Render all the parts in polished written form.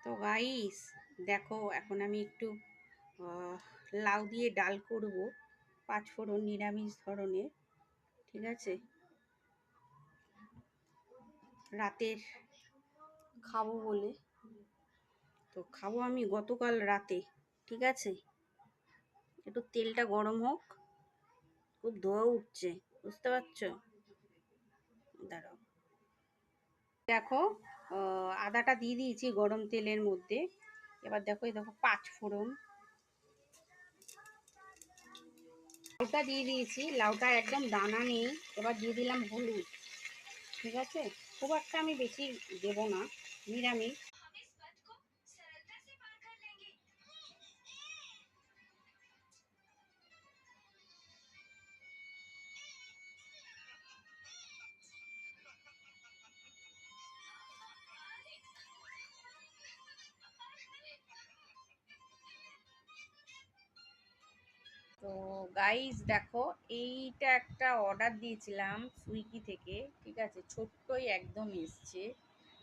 তো গাইস দেখো, এখন আমি একটু লাউ দিয়ে ডাল করব, পাঁচফোড়ন নিরামিষ ধরনের। ঠিক আছে, রাতের খাবো বলে। তো খাবো আমি গতকাল রাতে। ঠিক আছে, একটু তেলটা গরম হোক। খুব ধোয়া উঠছে, বুঝতে পারছো? দাঁড়াও, দেখো আদাটা দিয়ে দিয়েছি গরম তেলের মধ্যে। এবার দেখো, এই দেখো পাঁচফোড়ন, লাউটা দিয়ে দিয়েছি। লাউটা একদম দানা নেই। এবার দিয়ে দিলাম হলুদ। ঠিক আছে, খুব একটা আমি বেশি দেবো না, নিরামিষ। তো গাইস দেখো, এইটা একটা অর্ডার দিয়েছিলাম সুইগি থেকে। ঠিক আছে, ছোট্টই একদম এসছে।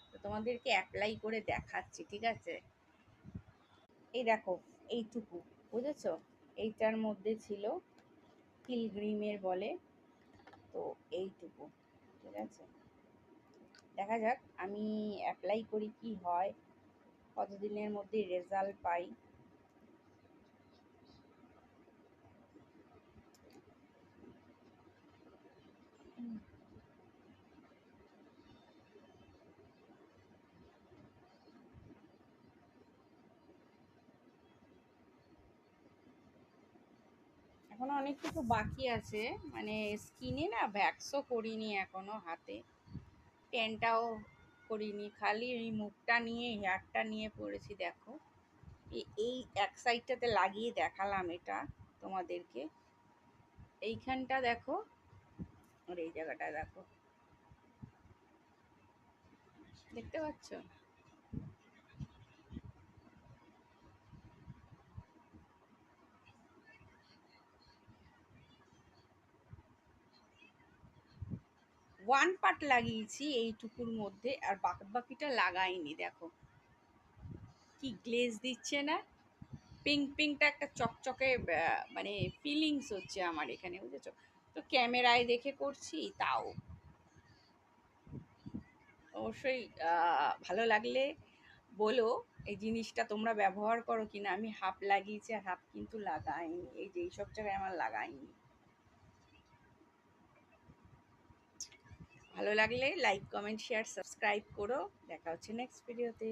তো তোমাদেরকে অ্যাপ্লাই করে দেখাচ্ছি। ঠিক আছে, এই দেখো, এইটুকু, বুঝেছো? এইটার মধ্যে ছিল পিলগ্রিমের বলে। তো এইটুকু। ঠিক আছে, দেখা যাক আমি অ্যাপ্লাই করি কি হয়, কতদিনের মধ্যে রেজাল্ট পাই। এখনো অনেক কিছু বাকি আছে, মানে স্কিনে না ভ্যাক্সও করিনি এখনো, হাতে টেনটাও করিনি, খালি এই মুখটা নিয়ে হেয়ারটা নিয়ে পড়েছি। দেখো, এই এক সাইডটাতে লাগিয়ে দেখালাম এটা তোমাদেরকে। এইখানটা দেখো, আর এই জায়গাটা দেখো, দেখতে পাচ্ছ? 1 পার্ট লাগিয়েছি এইটুকুর মধ্যে, আর বাকিটা লাগাইনি। দেখো কি গ্লেজ দিচ্ছে না, পিঙ্ক পিঙ্কটা একটা চকচকে মানে ফিলিংস হচ্ছে আমার এখানে, বুঝেছো? তো ক্যামেরায় দেখে করছি তাও। অবশ্যই ভালো লাগলে বলো এই জিনিসটা তোমরা ব্যবহার করো কিনা। আমি হাফ লাগিয়েছি আর হাফ কিন্তু লাগাইনি, এই যে এইসব জায়গায় আমার লাগাইনি। ভালো লাগলে লাইক, কমেন্ট, শেয়ার, সাবস্ক্রাইব করো। দেখা হচ্ছে নেক্সট ভিডিওতে।